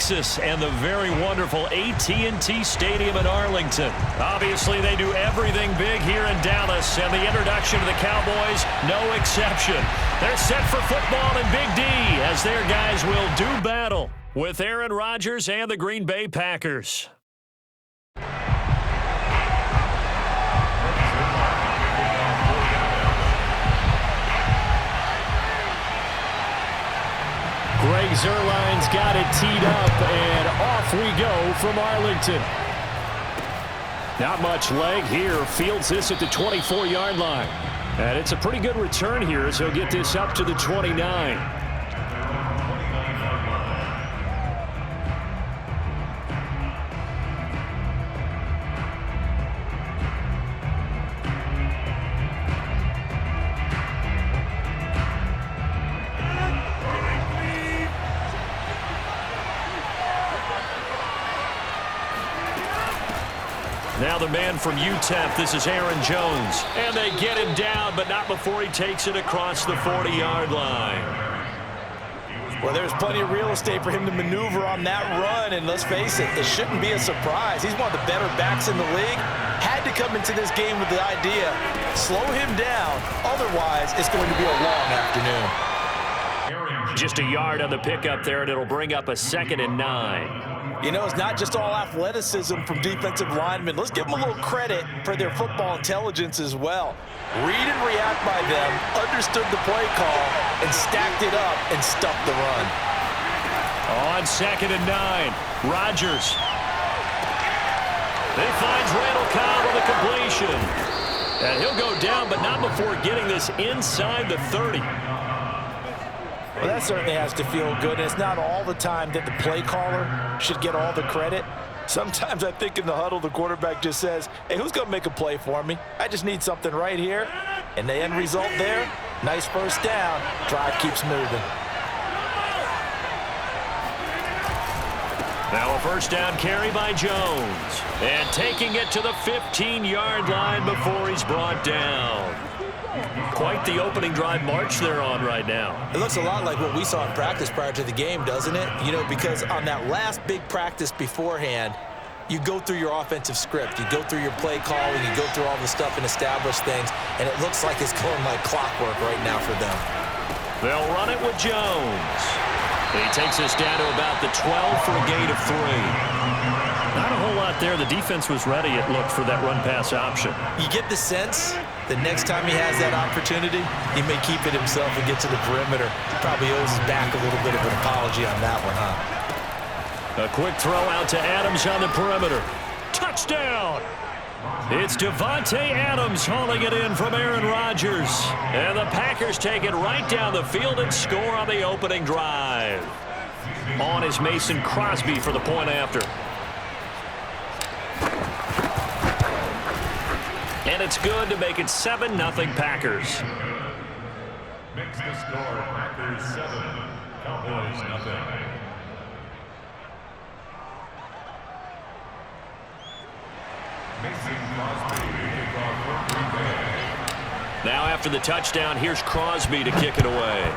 Texas and the very wonderful AT&T Stadium in Arlington. Obviously, they do everything big here in Dallas, and the introduction to the Cowboys, no exception. They're set for football in Big D as their guys will do battle with Aaron Rodgers and the Green Bay Packers. Greg Zuerlein's got it teed up, and off we go from Arlington. Not much leg here. Fields this at the 24-yard line. And it's a pretty good return here as he'll get this up to the 29. Now the man from UTEP, this is Aaron Jones. And they get him down, but not before he takes it across the 40-yard line. Well, there's plenty of real estate for him to maneuver on that run, and let's face it, it shouldn't be a surprise. He's one of the better backs in the league. Had to come into this game with the idea, slow him down, otherwise it's going to be a long afternoon. Just a yard on the pickup there, and it'll bring up a 2nd and 9. You know, it's not just all athleticism from defensive linemen. Let's give them a little credit for their football intelligence as well. Read and react by them, understood the play call, and stacked it up and stuffed the run. On 2nd and 9, Rodgers. He finds Randall Cobb with a completion. And he'll go down, but not before getting this inside the 30. Well, that certainly has to feel good. And it's not all the time that the play caller should get all the credit. Sometimes I think in the huddle, the quarterback just says, hey, who's going to make a play for me? I just need something right here. And the end result there, nice first down. Drive keeps moving. Now a first down carry by Jones. And taking it to the 15-yard line before he's brought down. Quite the opening drive march they're on right now. It looks a lot like what we saw in practice prior to the game, doesn't it? You know, because on that last big practice beforehand, you go through your offensive script. You go through your play calling. You go through all the stuff and establish things. And it looks like it's going like clockwork right now for them. They'll run it with Jones. He takes us down to about the 12 for a gain of 3. Not a whole lot there. The defense was ready, it looked, for that run-pass option. You get the sense the next time he has that opportunity, he may keep it himself and get to the perimeter. Probably owes his back a little bit of an apology on that one, huh? A quick throw out to Adams on the perimeter. Touchdown! It's Devontae Adams hauling it in from Aaron Rodgers. And the Packers take it right down the field and score on the opening drive. On is Mason Crosby for the point after. And it's good to make it 7-0 Packers. Makes the score Packers 7, Cowboys 0. Now after the touchdown, here's Crosby to kick it away.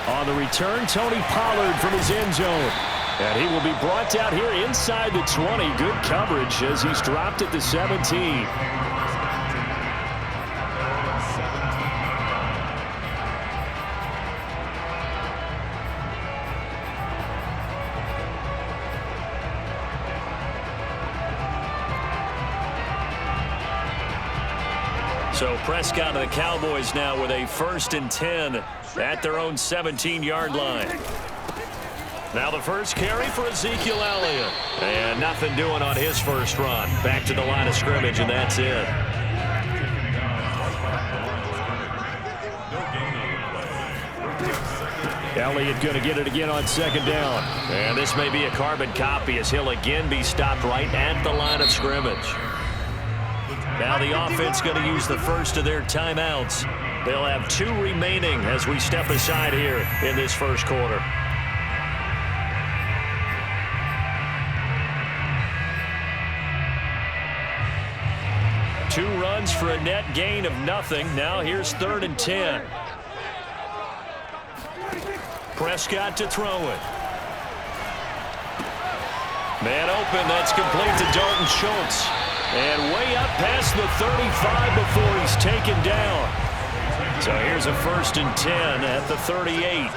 On the return, Tony Pollard from his end zone. And he will be brought down here inside the 20. Good coverage as he's dropped at the 17. So Prescott and the Cowboys now with a 1st and 10 at their own 17-yard line. Now the first carry for Ezekiel Elliott. And nothing doing on his first run. Back to the line of scrimmage, and that's it. Elliott going to get it again on 2nd down. And this may be a carbon copy as he'll again be stopped right at the line of scrimmage. Now the offense going to use the first of their timeouts. They'll have 2 remaining as we step aside here in this first quarter. Two runs for a net gain of nothing. Now here's 3rd and 10. Prescott to throw it. Man open, that's complete to Dalton Schultz. And way up past the 35 before he's taken down. So here's a 1st and 10 at the 38.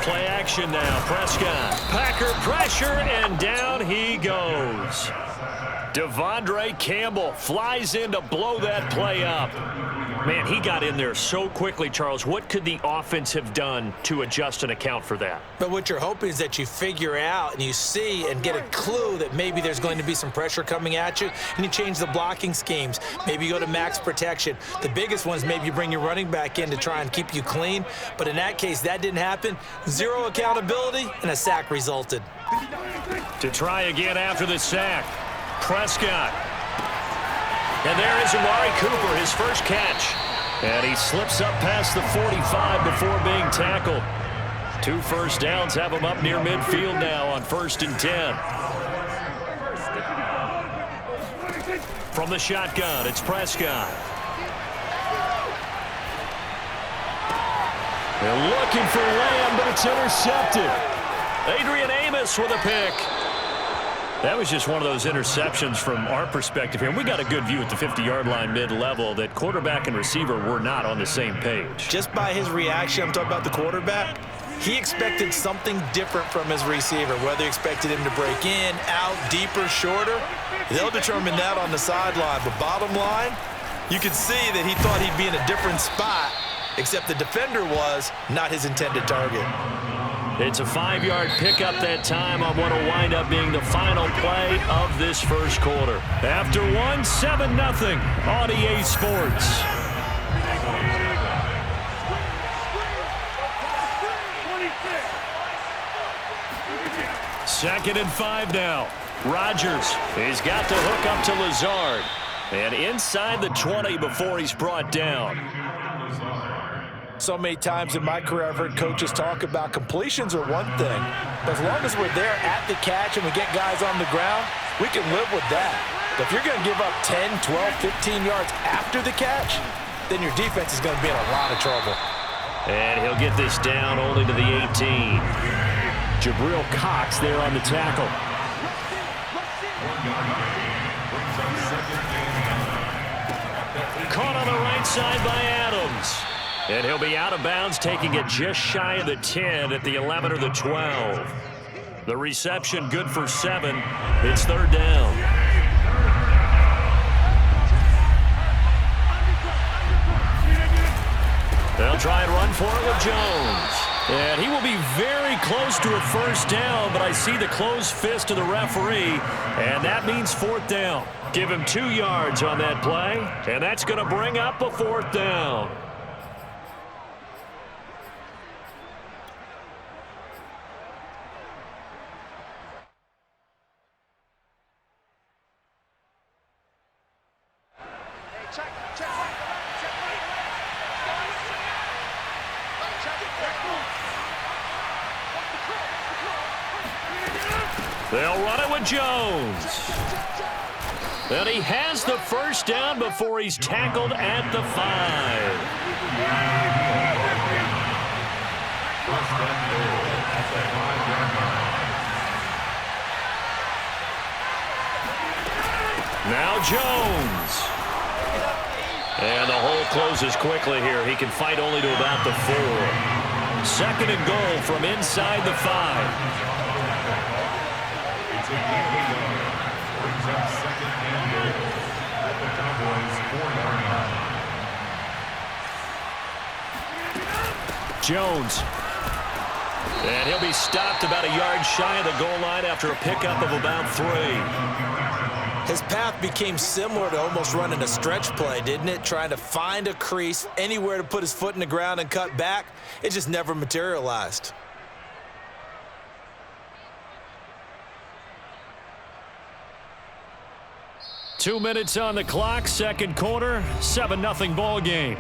Play action now. Prescott. Packer pressure, and down he goes. Devondre Campbell flies in to blow that play up. Man, he got in there so quickly, Charles. What could the offense have done to adjust and account for that? But what you're hoping is that you figure out and you see and get a clue that maybe there's going to be some pressure coming at you, and you change the blocking schemes. Maybe you go to max protection. The biggest one is maybe you bring your running back in to try and keep you clean. But in that case, that didn't happen. Zero accountability, and a sack resulted. To try again after the sack. Prescott. And there is Amari Cooper, his first catch. And he slips up past the 45 before being tackled. 2 first downs have him up near midfield now on 1st and 10. From the shotgun, it's Prescott. They're looking for Lamb, but it's intercepted. Adrian Amos with a pick. That was just one of those interceptions from our perspective here. And we got a good view at the 50-yard line mid-level that quarterback and receiver were not on the same page. Just by his reaction, I'm talking about the quarterback, he expected something different from his receiver, whether he expected him to break in, out, deeper, shorter. They'll determine that on the sideline. But bottom line, you can see that he thought he'd be in a different spot, except the defender was not his intended target. It's a 5-yard pickup that time on what will wind up being the final play of this first quarter. After 1, 7-0 on EA Sports. Second and 5 now. Rodgers, he's got the hook up to Lazard. And inside the 20 before he's brought down. So many times in my career, I've heard coaches talk about completions are one thing. But as long as we're there at the catch and we get guys on the ground, we can live with that. But if you're going to give up 10, 12, 15 yards after the catch, then your defense is going to be in a lot of trouble. And he'll get this down only to the 18. Jabril Cox there on the tackle. Caught on the right side by Adams. And he'll be out of bounds, taking it just shy of the 10 at the 11 or the 12. The reception good for 7. It's 3rd down. They'll try and run for it with Jones. And he will be very close to a first down, but I see the closed fist of the referee, and that means 4th down. Give him 2 yards on that play, and that's going to bring up a 4th down. They'll run it with Jones. And he has the first down before he's tackled at the 5. Now Jones. And the hole closes quickly here. He can fight only to about the 4. 2nd and goal from inside the 5. Jones. And he'll be stopped about a yard shy of the goal line after a pickup of about 3. His path became similar to almost running a stretch play, didn't it? Trying to find a crease, anywhere to put his foot in the ground and cut back. It just never materialized. Two minutes on the clock, second quarter, 7-0 ball game.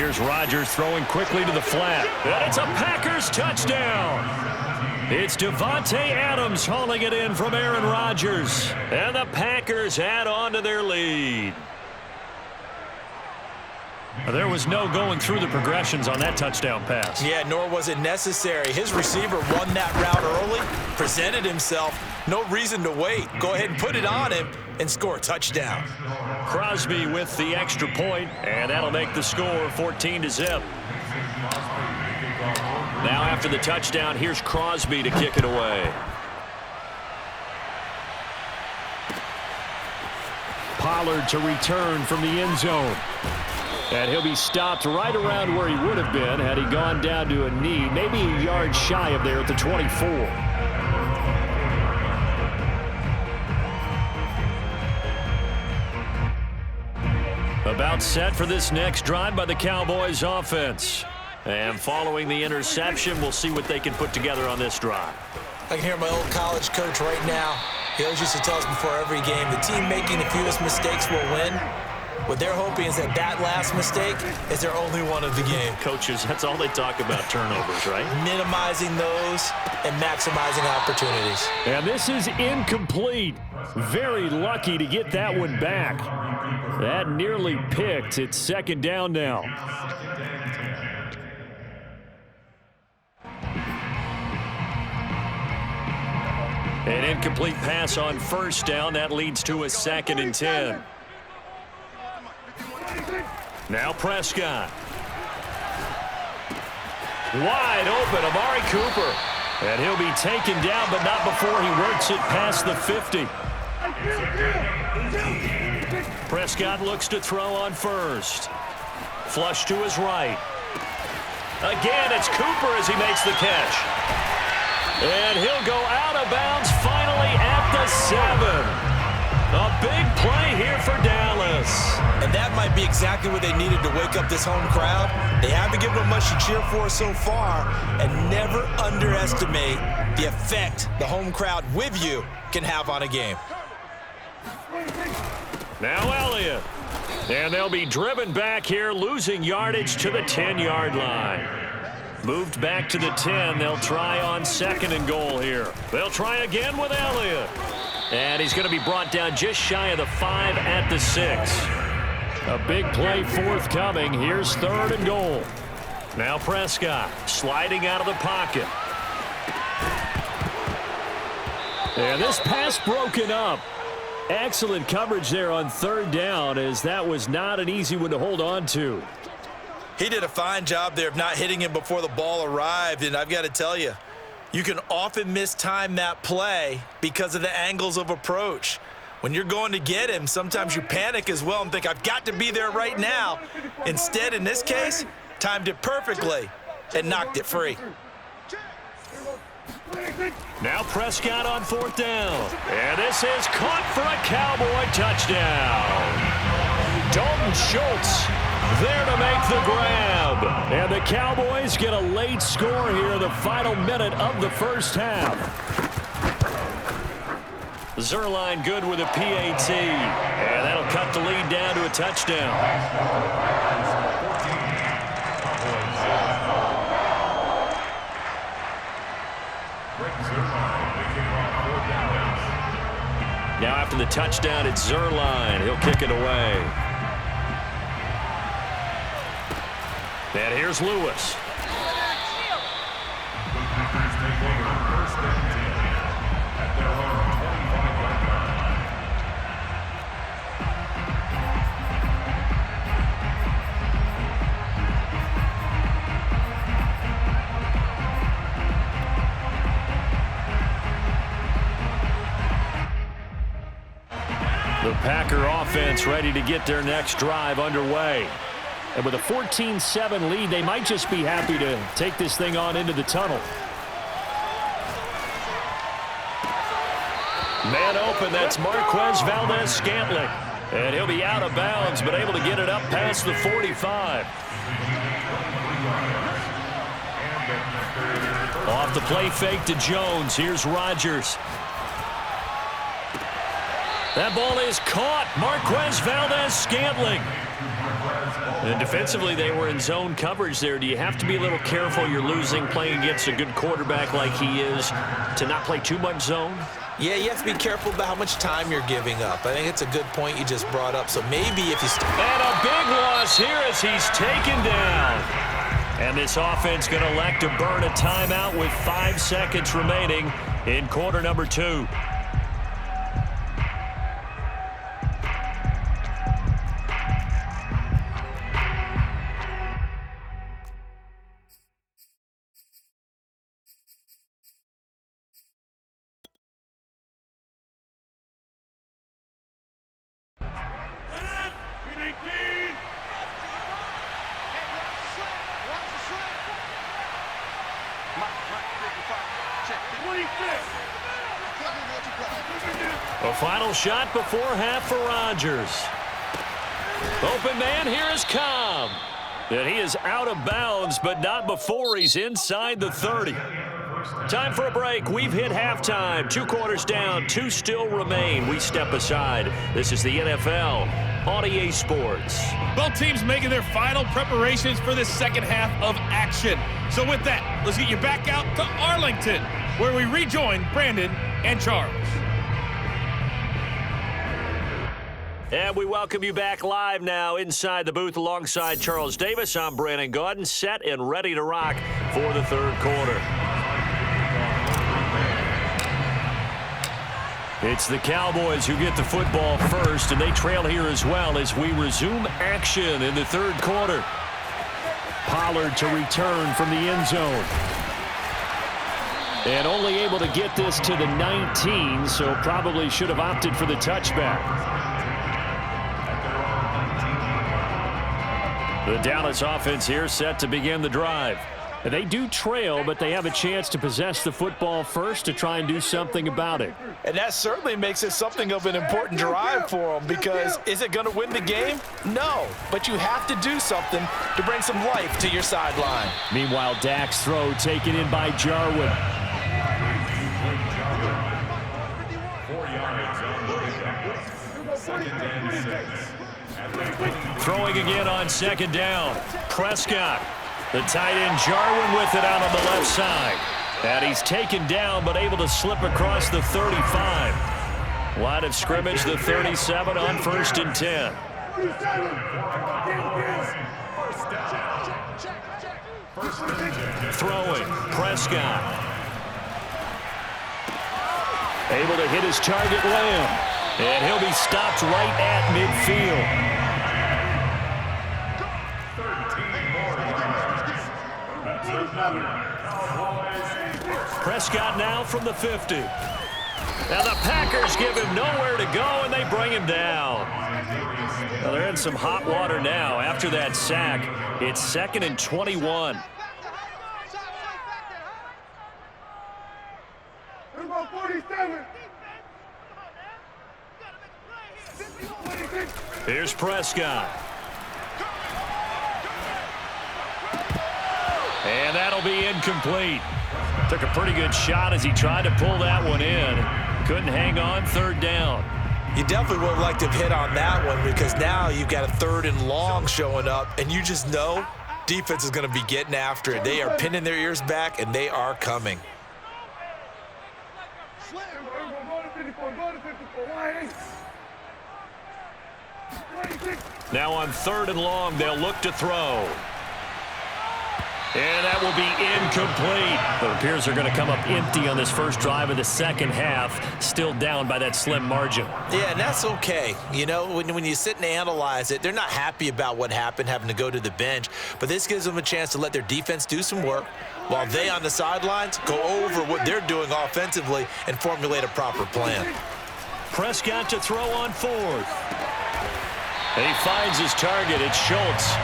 Here's Rodgers throwing quickly to the flat. And it's a Packers touchdown. It's Davante Adams hauling it in from Aaron Rodgers. And the Packers add on to their lead. There was no going through the progressions on that touchdown pass. Yeah, nor was it necessary. His receiver won that route early, presented himself. No reason to wait. Go ahead and put it on him and score a touchdown. Crosby with the extra point, and that'll make the score 14-0. Now after the touchdown, here's Crosby to kick it away. Pollard to return from the end zone. And he'll be stopped right around where he would have been had he gone down to a knee, maybe a yard shy of there at the 24. About set for this next drive by the Cowboys offense. And following the interception, we'll see what they can put together on this drive. I can hear my old college coach right now. He always used to tell us before every game, the team making the fewest mistakes will win. What they're hoping is that last mistake is their only one of the game. Coaches, that's all they talk about, turnovers, right? Minimizing those and maximizing opportunities. And this is incomplete. Very lucky to get that one back. That nearly picked. It's second down now. An incomplete pass on first down. That leads to a 2nd and 10. Now Prescott. Wide open, Amari Cooper. And he'll be taken down, but not before he works it past the 50. Prescott looks to throw on first. Flush to his right. Again, it's Cooper as he makes the catch. And he'll go out of bounds finally at the 7. A big play here for Dallas. And that might be exactly what they needed to wake up this home crowd. They haven't given them much to cheer for so far, and never underestimate the effect the home crowd with you can have on a game. Now Elliott. And they'll be driven back here, losing yardage to the 10-yard line. Moved back to the 10. They'll try on 2nd and goal here. They'll try again with Elliott. And he's going to be brought down just shy of the 5 at the 6. A big play forthcoming. Here's 3rd and goal. Now Prescott sliding out of the pocket. And this pass broken up. Excellent coverage there on 3rd down, as that was not an easy one to hold on to. He did a fine job there of not hitting him before the ball arrived, and I've got to tell you, you can often mistime that play because of the angles of approach. When you're going to get him, sometimes you panic as well and think, I've got to be there right now. Instead, in this case, timed it perfectly and knocked it free. Now Prescott on 4th down. And this is caught for a Cowboy touchdown. Dalton Schultz there to make the grab. And the Cowboys get a late score here in the final minute of the first half. Zerline good with a PAT. And that'll cut the lead down to a touchdown. Now after the touchdown, it's Zerline. He'll kick it away. And here's Lewis. The Packer offense ready to get their next drive underway. And with a 14-7 lead, they might just be happy to take this thing on into the tunnel. Man open, that's Marquez Valdez-Scantling. And he'll be out of bounds, but able to get it up past the 45. Off the play fake to Jones. Here's Rodgers. That ball is caught. Marquez Valdez-Scantling. And defensively, they were in zone coverage there. Do you have to be a little careful you're losing playing against a good quarterback like he is to not play too much zone? Yeah, you have to be careful about how much time you're giving up. I think it's a good point you just brought up. So maybe if you... And a big loss here as he's taken down. And this offense going to elect to burn a timeout with 5 seconds remaining in quarter number 2. A final shot before half for Rodgers. Open man, here is Cobb. And he is out of bounds, but not before he's inside the 30. Time for a break. We've hit halftime. 2 quarters down, 2 still remain. We step aside. This is the NFL on EA Sports. Both teams making their final preparations for this second half of action. So with that, let's get you back out to Arlington, where we rejoin Brandon and Charles. And we welcome you back live now inside the booth alongside Charles Davis. I'm Brandon Gaudin, set and ready to rock for the third quarter. It's the Cowboys who get the football first, and they trail here as well as we resume action in the third quarter. Pollard to return from the end zone. And only able to get this to the 19, so probably should have opted for the touchback. The Dallas offense here set to begin the drive. And they do trail, but they have a chance to possess the football first to try and do something about it. And that certainly makes it something of an important drive for them, because is it going to win the game? No, but you have to do something to bring some life to your sideline. Meanwhile, Dak's throw taken in by Jarwin. 4 yards on the pickup. 2nd and 6. Throwing again on 2nd down. Prescott. The tight end Jarwin with it out on the left side. And he's taken down but able to slip across the 35. Line of scrimmage, the 37 on 1st and 10. Throwing. Prescott. Able to hit his target, Lamb. And he'll be stopped right at midfield. Prescott now from the 50. Now the Packers give him nowhere to go, and they bring him down. Well, they're in some hot water now. After that sack, it's 2nd and 21. Here's Prescott. And that'll be incomplete. Took a pretty good shot as he tried to pull that one in. Couldn't hang on, 3rd down. You definitely would have liked to have hit on that one, because now you've got a 3rd and long showing up, and you just know defense is going to be getting after it. They are pinning their ears back, and they are coming. Now on 3rd and long, they'll look to throw. And that will be incomplete. It appears they're going to come up empty on this first drive of the second half, still down by that slim margin. Yeah, and that's okay. You know, when you sit and analyze it, they're not happy about what happened, having to go to the bench. But this gives them a chance to let their defense do some work while they on the sidelines go over what they're doing offensively and formulate a proper plan. Prescott to throw on 4th. And he finds his target. It's Schultz.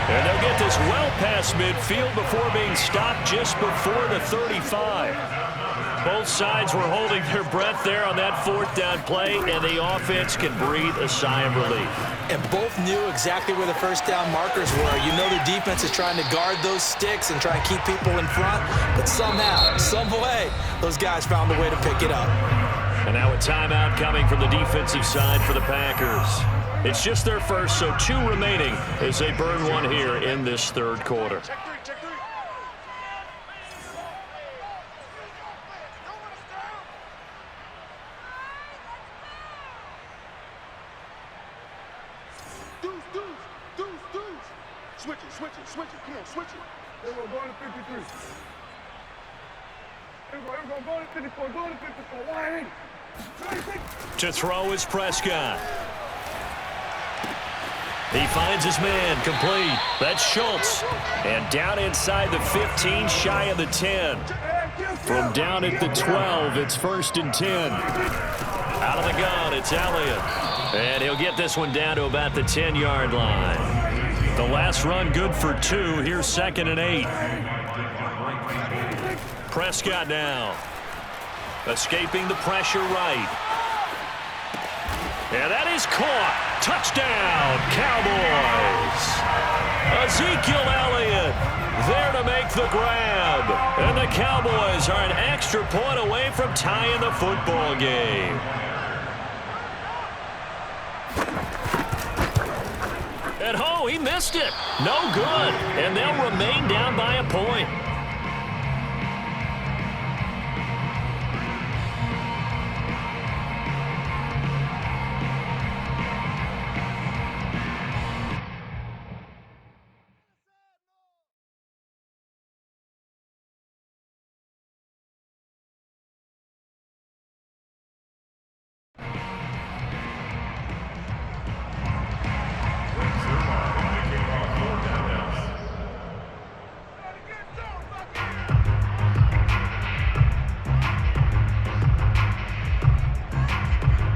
And they'll get this well past midfield before being stopped just before the 35. Both sides were holding their breath there on that 4th down play, and the offense can breathe a sigh of relief. And both knew exactly where the first down markers were. You know the defense is trying to guard those sticks and try and keep people in front, but somehow, some way, those guys found a way to pick it up. And now a timeout coming from the defensive side for the Packers. It's just their first, so 2 remaining as they burn one here in this third quarter. Switch it. Come on, switch it. There we go, go to 53. Here we go, go to 54, go to 54. 180. To throw is Prescott. He finds his man, complete. That's Schultz. And down inside the 15, shy of the 10. From down at the 12, it's 1st and 10. Out of the gun, it's Elliott. And he'll get this one down to about the 10-yard line. The last run good for 2. Here's 2nd and 8. Prescott now. Escaping the pressure right. And that is caught. Touchdown, Cowboys. Ezekiel Elliott there to make the grab. And the Cowboys are an extra point away from tying the football game. And oh, he missed it. No good. And they'll remain down by a point.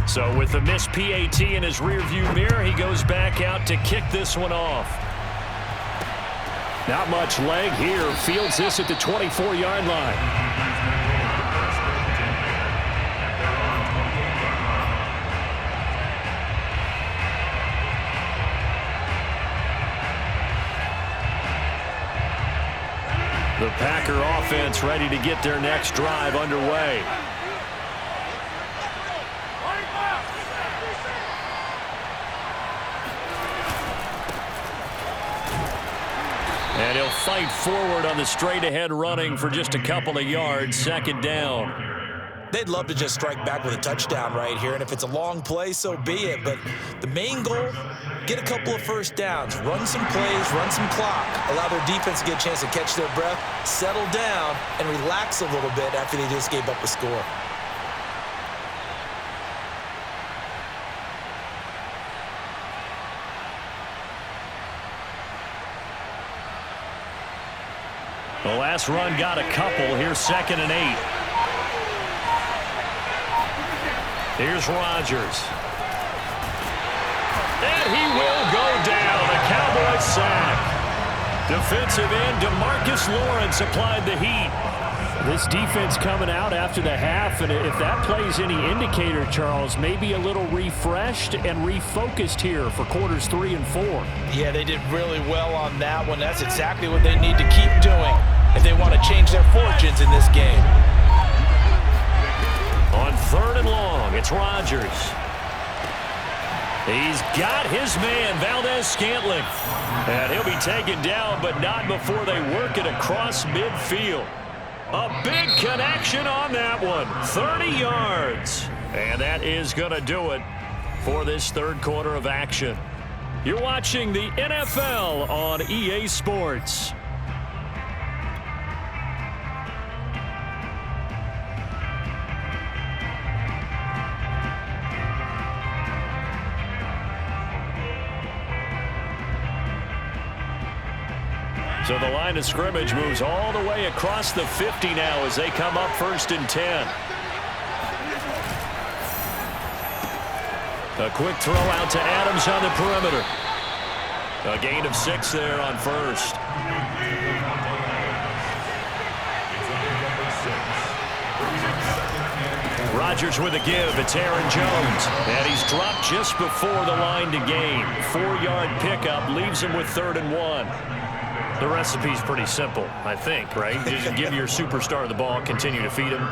So with the missed PAT in his rearview mirror, he goes back out to kick this one off. Not much leg here. Fields this at the 24-yard line. The Packer offense ready to get their next drive underway. And he'll fight forward on the straight-ahead running for just a couple of yards. 2nd down. They'd love to just strike back with a touchdown right here, and if it's a long play, so be it. But the main goal, get a couple of first downs, run some plays, run some clock, allow their defense to get a chance to catch their breath, settle down, and relax a little bit after they just gave up a score. The last run got a couple. Here's 2nd and 8. Here's Rodgers. And he will go down. A Cowboys sack. Defensive end DeMarcus Lawrence applied the heat. This defense coming out after the half, and if that plays any indicator, Charles, maybe a little refreshed and refocused here for quarters 3 and 4. Yeah, they did really well on that one. That's exactly what they need to keep doing if they want to change their fortunes in this game. On 3rd and long, it's Rodgers. He's got his man, Valdez-Scantling. And he'll be taken down, but not before they work it across midfield. A big connection on that one. 30 yards. And that is going to do it for this third quarter of action. You're watching the NFL on EA Sports. So the line of scrimmage moves all the way across the 50 now as they come up 1st and 10. A quick throw out to Adams on the perimeter. A gain of 6 there on 1st. Rodgers with a give. It's Aaron Jones. And he's dropped just before the line to gain. 4-yard pickup leaves him with 3rd and 1. The recipe's pretty simple, I think, right? Just give your superstar the ball, continue to feed him.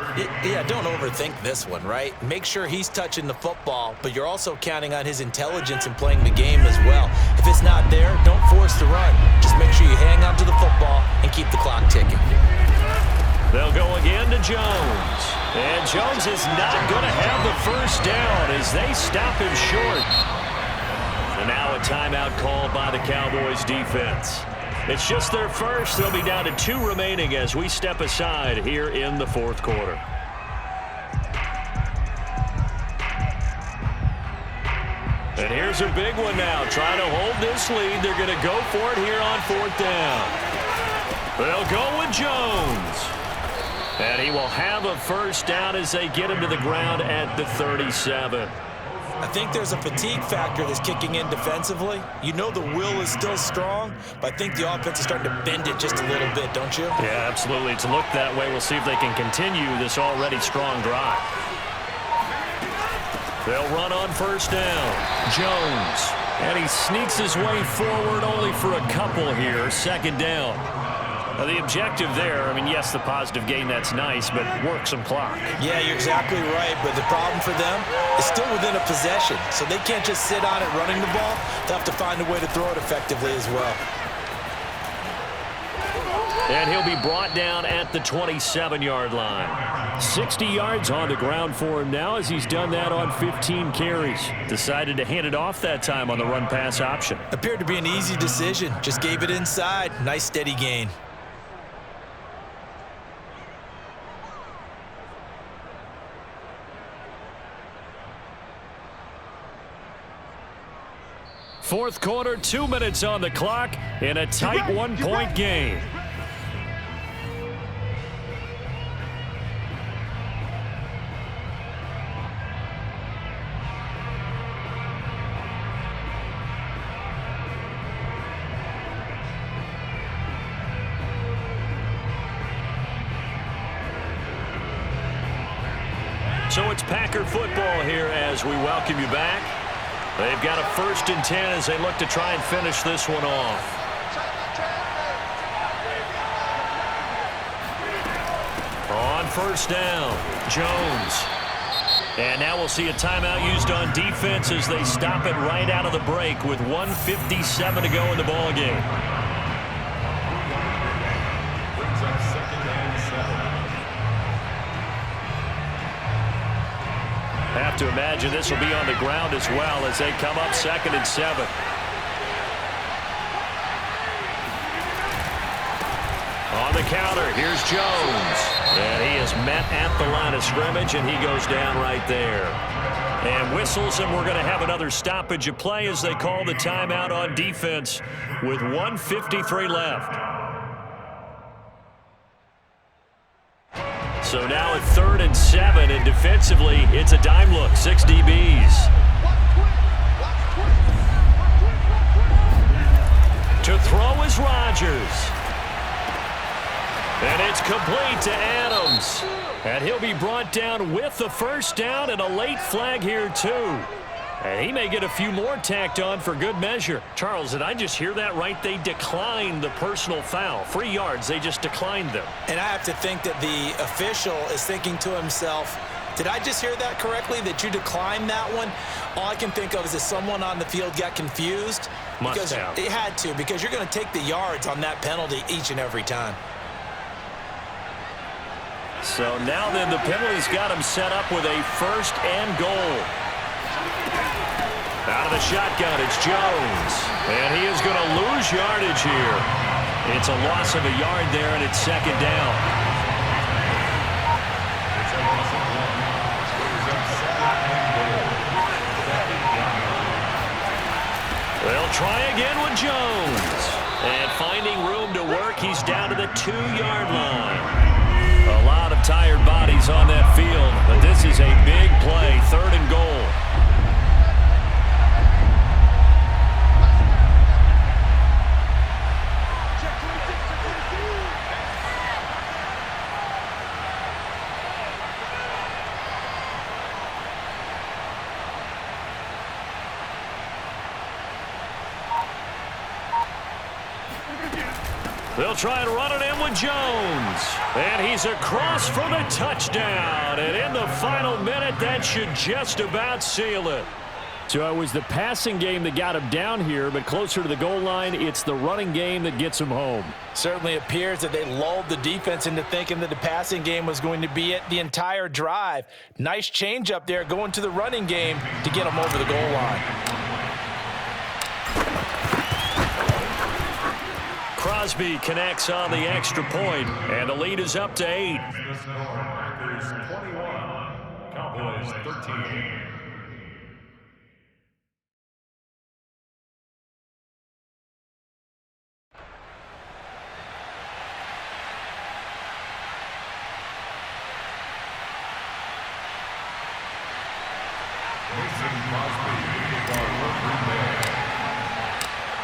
Yeah, don't overthink this one, right? Make sure he's touching the football, but you're also counting on his intelligence in playing the game as well. If it's not there, don't force the run. Just make sure you hang on to the football and keep the clock ticking. They'll go again to Jones. And Jones is not going to have the first down as they stop him short. And now a timeout called by the Cowboys defense. It's just their first. They'll be down to 2 remaining as we step aside here in the fourth quarter. And here's a big one now. Trying to hold this lead. They're going to go for it here on 4th down. They'll go with Jones. And he will have a first down as they get him to the ground at the 37. I think there's a fatigue factor that's kicking in defensively. You know the will is still strong, but I think the offense is starting to bend it just a little bit, don't you? Yeah, absolutely. It's looked that way. We'll see if they can continue this already strong drive. They'll run on first down. Jones. And he sneaks his way forward only for a couple here. 2nd down. Now, the objective there, I mean, yes, the positive gain, that's nice, but work some clock. Yeah, you're exactly right, but the problem for them is still within a possession, so they can't just sit on it running the ball. They'll have to find a way to throw it effectively as well. And he'll be brought down at the 27-yard line. 60 yards on the ground for him now as he's done that on 15 carries. Decided to hand it off that time on the run-pass option. Appeared to be an easy decision. Just gave it inside. Nice steady gain. Fourth quarter, 2 minutes on the clock in a tight 1-point game. So it's Packer football here as we welcome you back. They've got a 1st and 10 as they look to try and finish this one off. On first down, Jones. And now we'll see a timeout used on defense as they stop it right out of the break with 1:57 to go in the ball game. Brings up 2nd and 7. Have to imagine this will be on the ground as well as they come up 2nd and 7. On the counter, here's Jones. And he is met at the line of scrimmage, and he goes down right there. And whistles, and we're going to have another stoppage of play as they call the timeout on defense with 1:53 left. So now at 3rd and 7, and defensively, it's a dime look, 6 DBs. To throw is Rodgers. And it's complete to Adams. And he'll be brought down with the first down and a late flag here, too. And he may get a few more tacked on for good measure. Charles, did I just hear that right? They declined the personal foul. 3 yards, they just declined them. And I have to think that the official is thinking to himself, did I just hear that correctly, that you declined that one? All I can think of is that someone on the field got confused. Must have. It had to, because you're going to take the yards on that penalty each and every time. So now then the penalty's got him set up with a 1st and goal. Out of the shotgun, it's Jones. And he is going to lose yardage here. It's a loss of a yard there, and it's 2nd down. They'll try again with Jones. And finding room to work, he's down to the 2-yard line. A lot of tired bodies on that field, but this is a big play, 3rd and goal. They'll try and run it in with Jones. And he's across for the touchdown. And in the final minute, that should just about seal it. So it was the passing game that got him down here, but closer to the goal line, it's the running game that gets him home. Certainly appears that they lulled the defense into thinking that the passing game was going to be it the entire drive. Nice change up there going to the running game to get him over the goal line. Crosby connects on the extra point, and the lead is up to 8. Packers 21, Cowboys 13.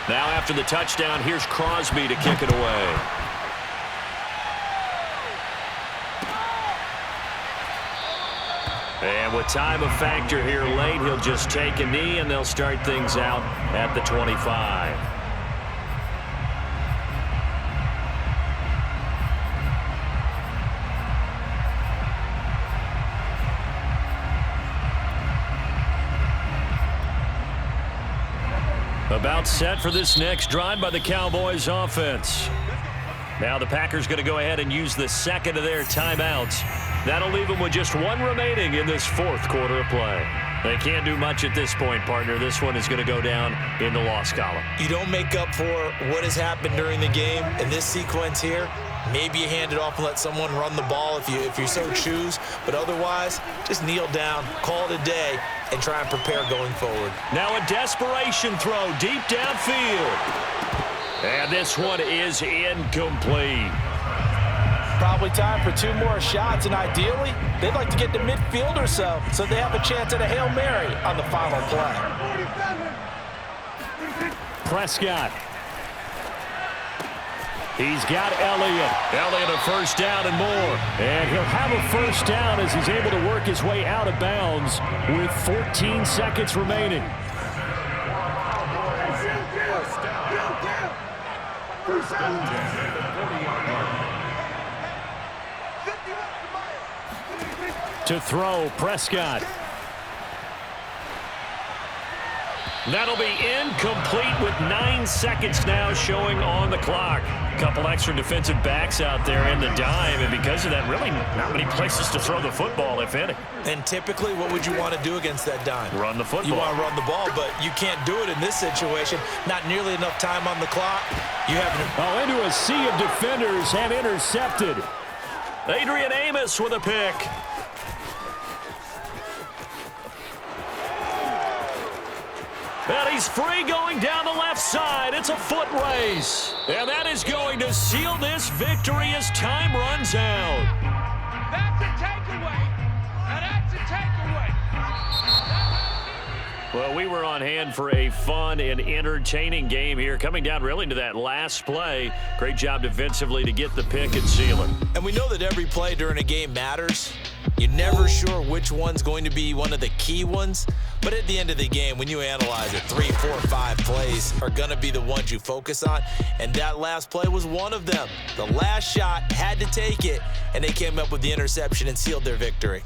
Now after the touchdown, here's Crosby to kick it away. And with time a factor here late, he'll just take a knee and they'll start things out at the 25. About set for this next drive by the Cowboys offense. Now the Packers going to go ahead and use the second of their timeouts. That'll leave them with just one remaining in this fourth quarter of play. They can't do much at this point, partner. This one is going to go down in the loss column. You don't make up for what has happened during the game in this sequence here. Maybe you hand it off and let someone run the ball if you so choose. But otherwise, just kneel down, call it a day, and try and prepare going forward. Now a desperation throw deep downfield. And this one is incomplete. Probably time for 2 more shots, and ideally, they'd like to get to midfield or so they have a chance at a Hail Mary on the final play. Prescott. He's got Elliott. Elliott a first down and more. And he'll have a first down as he's able to work his way out of bounds with 14 seconds remaining. To throw, Prescott. That'll be incomplete with 9 seconds now showing on the clock. A couple extra defensive backs out there in the dime, and because of that, really not many places to throw the football, if any. And typically, what would you want to do against that dime? Run the football. You want to run the ball, but you can't do it in this situation. Not nearly enough time on the clock. You have into a sea of defenders and intercepted. Adrian Amos with a pick. And he's free going down the left side. It's a foot race. And that is going to seal this victory as time runs out. That's a takeaway. And that's a takeaway. Well, we were on hand for a fun and entertaining game here. Coming down really to that last play. Great job defensively to get the pick and seal it. And we know that every play during a game matters. You're never sure which one's going to be one of the key ones. But at the end of the game, when you analyze it, 3, 4, 5 plays are going to be the ones you focus on. And that last play was one of them. The last shot had to take it, and they came up with the interception and sealed their victory.